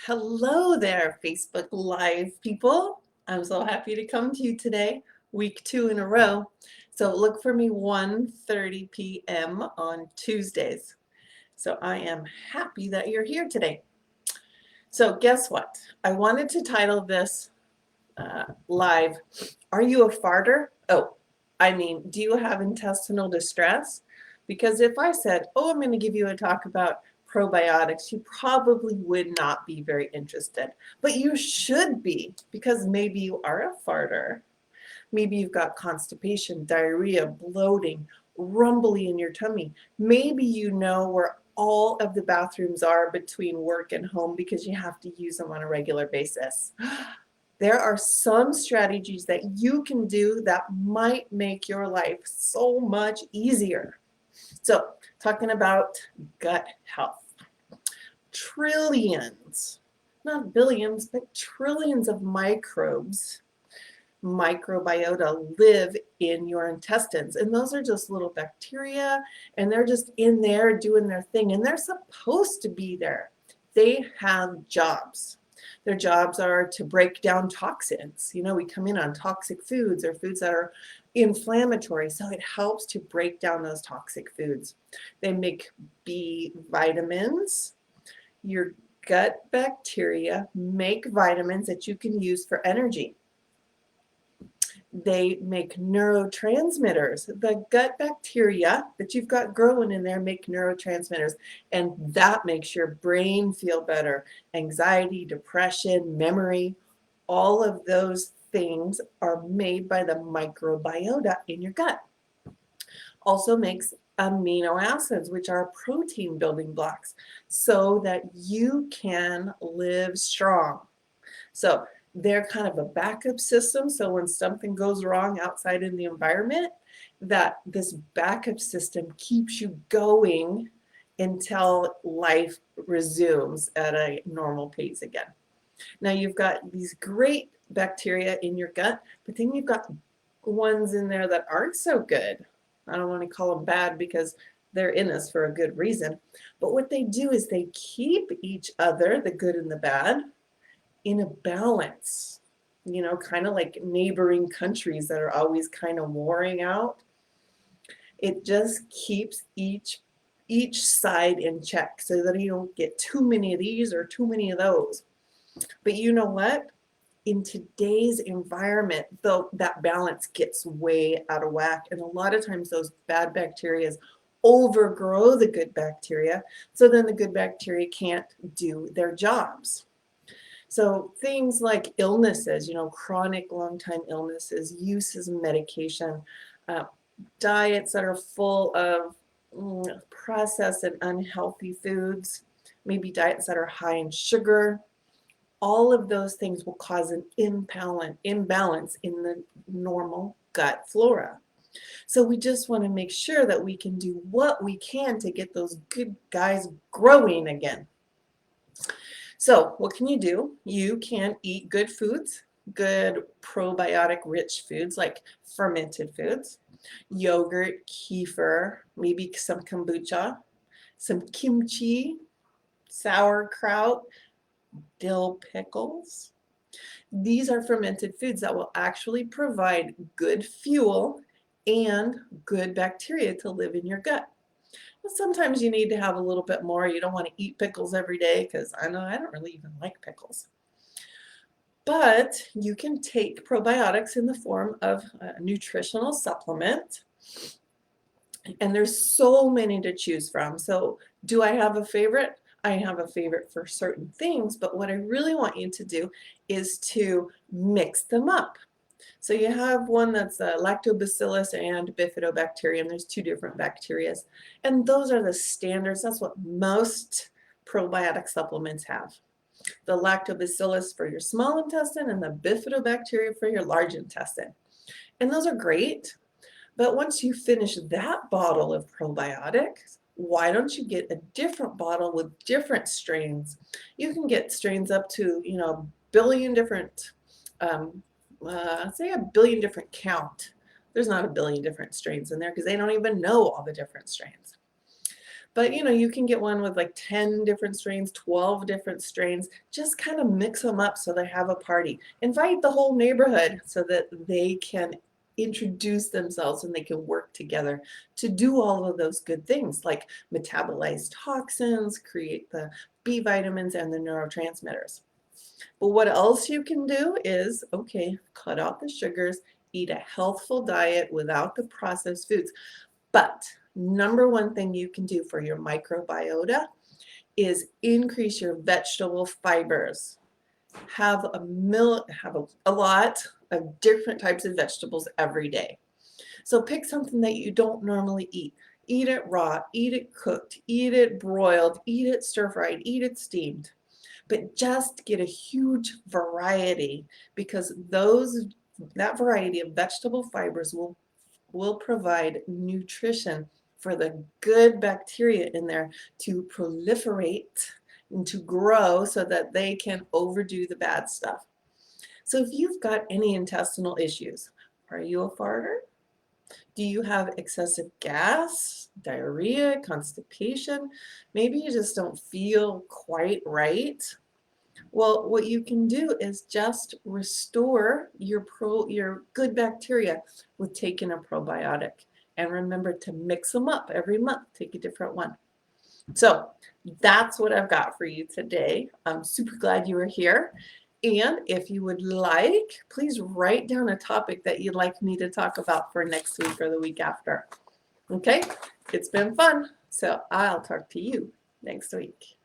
Hello there, Facebook Live people. I'm so happy to come to you today, week 2 in a row. So look for me 1:30 p.m. on Tuesdays. So I am happy that you're here today. So guess what? I wanted to title this live, Are You a Farter? Do you have intestinal distress? Because if I said, I'm going to give you a talk about probiotics, you probably would not be very interested. But you should be, because maybe you are a farter. Maybe you've got constipation, diarrhea, bloating, rumbly in your tummy. Maybe you know where all of the bathrooms are between work and home because you have to use them on a regular basis. There are some strategies that you can do that might make your life so much easier. So, talking about gut health. Trillions, not billions, but trillions of microbes, microbiota, live in your intestines. And those are just little bacteria, and they're just in there doing their thing, and they're supposed to be there. They have jobs. Their jobs are to break down toxins. We come in on toxic foods or foods that are inflammatory, so it helps to break down those toxic foods. They make B vitamins. Your gut bacteria make vitamins that you can use for energy. They make neurotransmitters. The gut bacteria that you've got growing in there make neurotransmitters, and that makes your brain feel better. Anxiety, depression, memory, all of those things are made by the microbiota in your gut. Also makes amino acids, which are protein building blocks, so that you can live strong. So they're kind of a backup system. So when something goes wrong outside in the environment, that this backup system keeps you going until life resumes at a normal pace again. Now you've got these great bacteria in your gut, but then you've got ones in there that aren't so good. I don't want to call them bad because they're in us for a good reason. But what they do is they keep each other, the good and the bad, in a balance, kind of like neighboring countries that are always kind of warring out. It just keeps each side in check so that you don't get too many of these or too many of those. But you know what? In today's environment, though, that balance gets way out of whack. And a lot of times those bad bacteria overgrow the good bacteria. So then the good bacteria can't do their jobs. So things like illnesses, chronic long-time illnesses, uses of medication, diets that are full of processed and unhealthy foods, maybe diets that are high in sugar, all of those things will cause an imbalance in the normal gut flora. So we just want to make sure that we can do what we can to get those good guys growing again. So what can you do? You can eat good foods, good probiotic rich foods like fermented foods, yogurt, kefir, maybe some kombucha, some kimchi, sauerkraut, dill pickles. These are fermented foods that will actually provide good fuel and good bacteria to live in your gut. Sometimes you need to have a little bit more. You don't want to eat pickles every day because I know I don't really even like pickles. But you can take probiotics in the form of a nutritional supplement. And there's so many to choose from. So do I have a favorite? I have a favorite for certain things, but what I really want you to do is to mix them up. So you have one that's lactobacillus and bifidobacterium. There's two different bacterias, and those are the standards. That's what most probiotic supplements have. The lactobacillus for your small intestine and the bifidobacteria for your large intestine. And those are great, but once you finish that bottle of probiotics, why don't you get a different bottle with different strains? You can get strains up to, a billion different say a billion different count. There's not a billion different strains in there because they don't even know all the different strains. But you can get one with like 10 different strains, 12 different strains. Just kind of mix them up so they have a party. Invite the whole neighborhood so that they can introduce themselves and they can work together to do all of those good things like metabolize toxins, create the B vitamins and the neurotransmitters. But what else you can do is, okay, cut out the sugars, eat a healthful diet without the processed foods. But number one thing you can do for your microbiota is increase your vegetable fibers. Have a lot of different types of vegetables every day. So pick something that you don't normally eat. Eat it raw, eat it cooked, eat it broiled, eat it stir-fried, eat it steamed. But just get a huge variety, because that variety of vegetable fibers will provide nutrition for the good bacteria in there to proliferate and to grow so that they can overdo the bad stuff. So if you've got any intestinal issues, are you a farter? Do you have excessive gas, diarrhea, constipation? Maybe you just don't feel quite right. Well, what you can do is just restore your good bacteria with taking a probiotic. And remember to mix them up every month. Take a different one. So that's what I've got for you today. I'm super glad you were here. And if you would like, please write down a topic that you'd like me to talk about for next week or the week after. Okay? It's been fun. So I'll talk to you next week.